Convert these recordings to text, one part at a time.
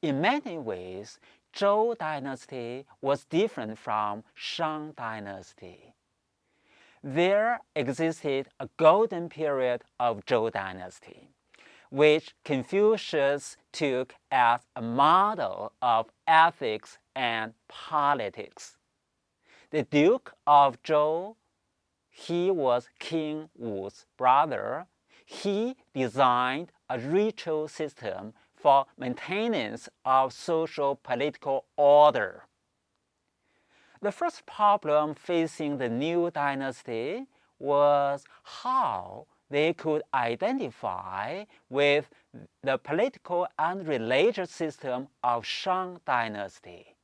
In many ways, Zhou dynasty was different from Shang dynasty. There existed a golden period of Zhou dynasty, which Confucius took as a model of ethics and politics. The Duke of Zhou, he was King Wu's brother. He designed a ritual system for maintenance of social political order. The first problem facing the new dynasty was how they could identify with the political and religious system of Shang dynasty.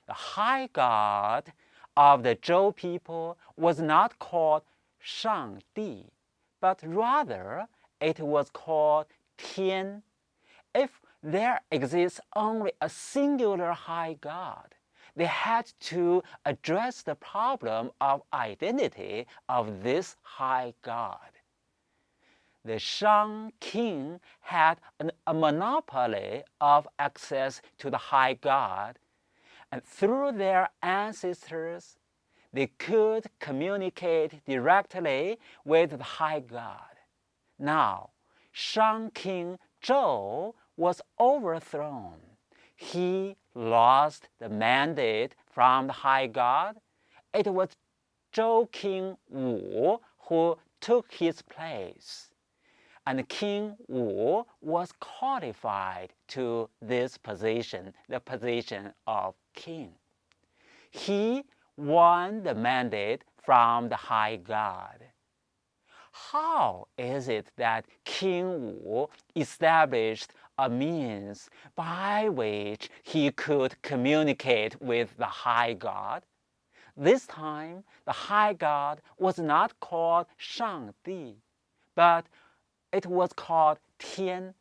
The high god of the Zhou people was not called Shangdi, but rather it was called Tian. If there exists only a singular high god, they had to address the problem of identity of this high god. The Shang king had a monopoly of access to the high god, and through their ancestors, they could communicate directly with the high god. Now, Shang king Zhou was overthrown. He lost the mandate from the high god. It was Zhou king Wu who took his place. And King Wu was qualified to this position, the position of king. He won the mandate from the high god. How is it that King Wu established a means by which he could communicate with the high god? This time, the high god was not called Shangdi, but it was called Tian.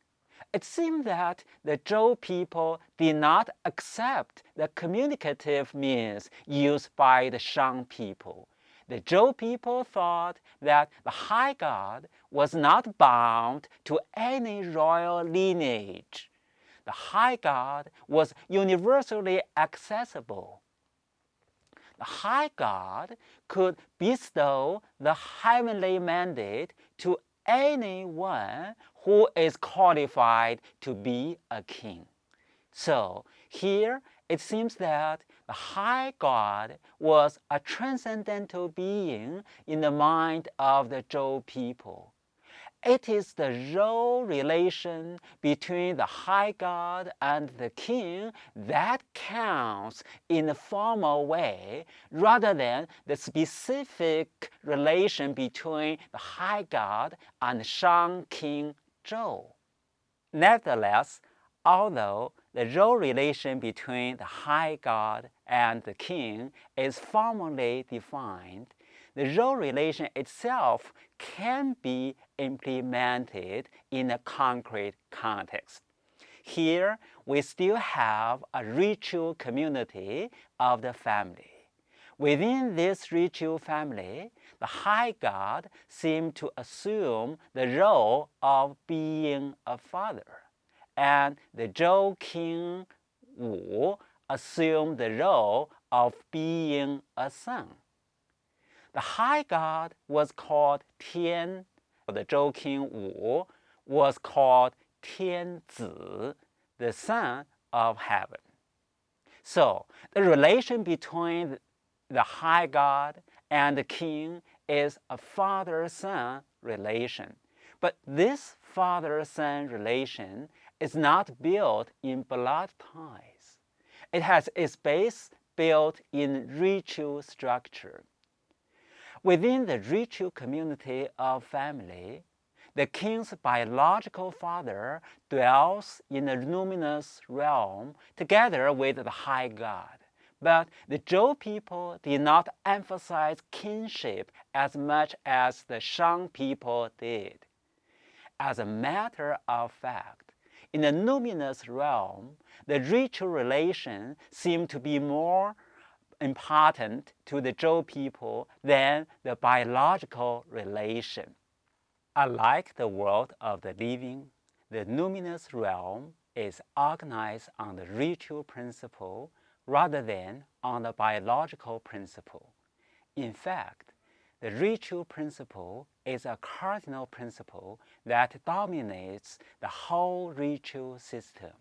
It seemed that the Zhou people did not accept the communicative means used by the Shang people. The Zhou people thought that the high god was not bound to any royal lineage. The high god was universally accessible. The high god could bestow the heavenly mandate to anyone who is qualified to be a king. So here it seems that the high god was a transcendental being in the mind of the Zhou people. It is the role relation between the high god and the king that counts in a formal way, rather than the specific relation between the high god and Shang king Zhou. Nevertheless, although the role relation between the high god and the king is formally defined, the role relation itself can be implemented in a concrete context. Here, we still have a ritual community of the family. Within this ritual family, the high god seemed to assume the role of being a father, and the Zhou king Wu assumed the role of being a son. The high god was called Tian. The Zhou king Wu was called Tianzi, the son of heaven. So the relation between the high god and the king is a father-son relation. But this father-son relation is not built in blood ties. It has its base built in ritual structure. Within the ritual community of family, the king's biological father dwells in the luminous realm together with the high god. But the Zhou people did not emphasize kinship as much as the Shang people did. As a matter of fact, in the luminous realm, the ritual relation seemed to be more important to the Zhou people than the biological relation. Unlike the world of the living, the luminous realm is organized on the ritual principle rather than on the biological principle. In fact, the ritual principle is a cardinal principle that dominates the whole ritual system.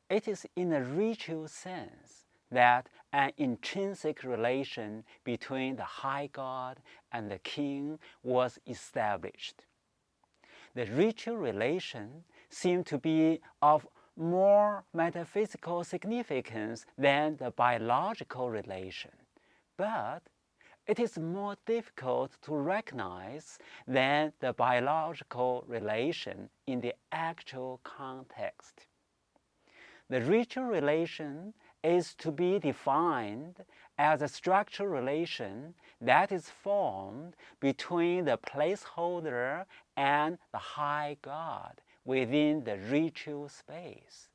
It is in a ritual sense that an intrinsic relation between the high god and the king was established. The ritual relation seemed to be of more metaphysical significance than the biological relation, but it is more difficult to recognize than the biological relation in the actual context. The ritual relation is to be defined as a structural relation that is formed between the placeholder and the high god within the ritual space.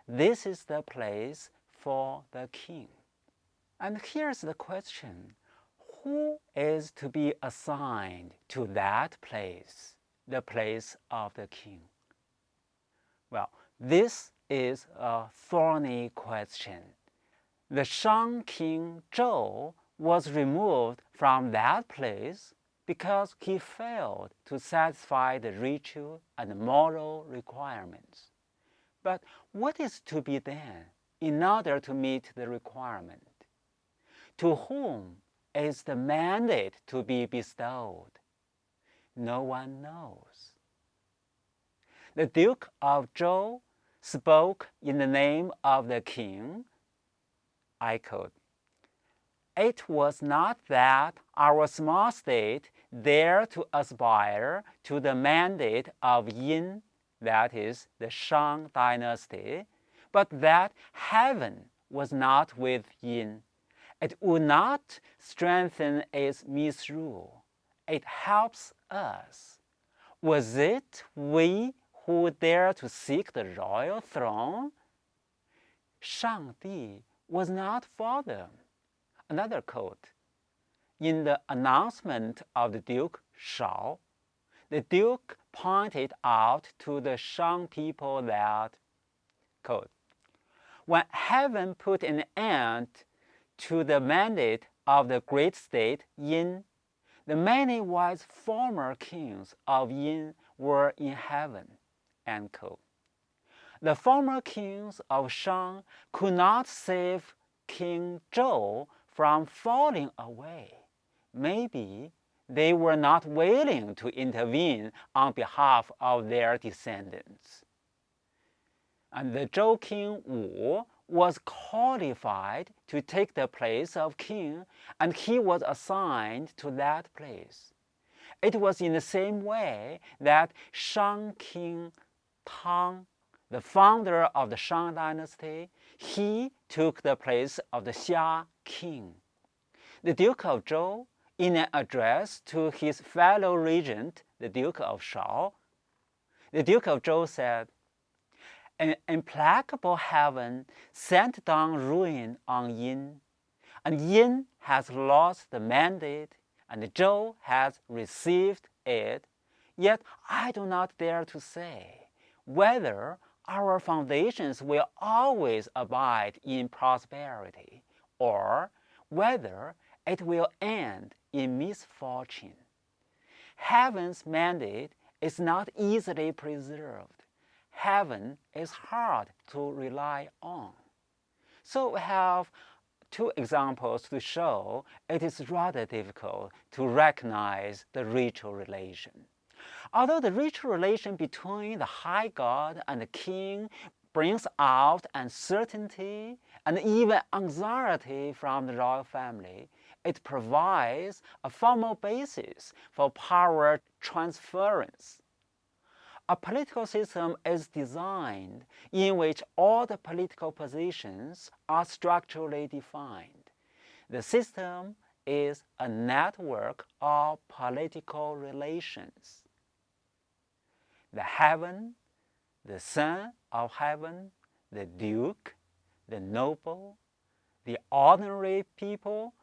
This is the place for the king. And here's the question: who is to be assigned to that place, the place of the king? Well, this is a thorny question. The Shang king Zhou was removed from that place because he failed to satisfy the ritual and moral requirements. But what is to be done in order to meet the requirement? To whom is the mandate to be bestowed? No one knows. The Duke of Zhou spoke in the name of the king. I quote, "It was not that our small state dared to aspire to the mandate of Yin, that is, the Shang dynasty, but that heaven was not with Yin. It would not strengthen its misrule. It helps us. Was it we who dared to seek the royal throne? Shangdi was not for them." Another quote: "In the announcement of the Duke Zhou, the Duke pointed out to the Shang people that," quote, "when heaven put an end to the mandate of the great state Yin, the many wise former kings of Yin were in heaven." End quote. The former kings of Shang could not save King Zhou from falling away. Maybe they were not willing to intervene on behalf of their descendants. And the Zhou king Wu was qualified to take the place of king, and he was assigned to that place. It was in the same way that Shang king Tang, the founder of the Shang dynasty, he took the place of the Xia king. The Duke of Zhou, in an address to his fellow regent, the Duke of Shao, the Duke of Zhou said, "An implacable heaven sent down ruin on Yin, and Yin has lost the mandate, and Zhou has received it. Yet I do not dare to say whether our foundations will always abide in prosperity, or whether it will end in misfortune. Heaven's mandate is not easily preserved. Heaven is hard to rely on." So we have two examples to show it is rather difficult to recognize the ritual relation. Although the ritual relation between the high god and the king brings out uncertainty and even anxiety from the royal family, it provides a formal basis for power transference. A political system is designed in which all the political positions are structurally defined. The system is a network of political relations. The heaven, the son of heaven, the duke, the noble, the ordinary people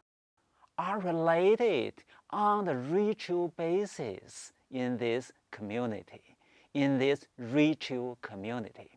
are related on the ritual basis in this community, in this ritual community.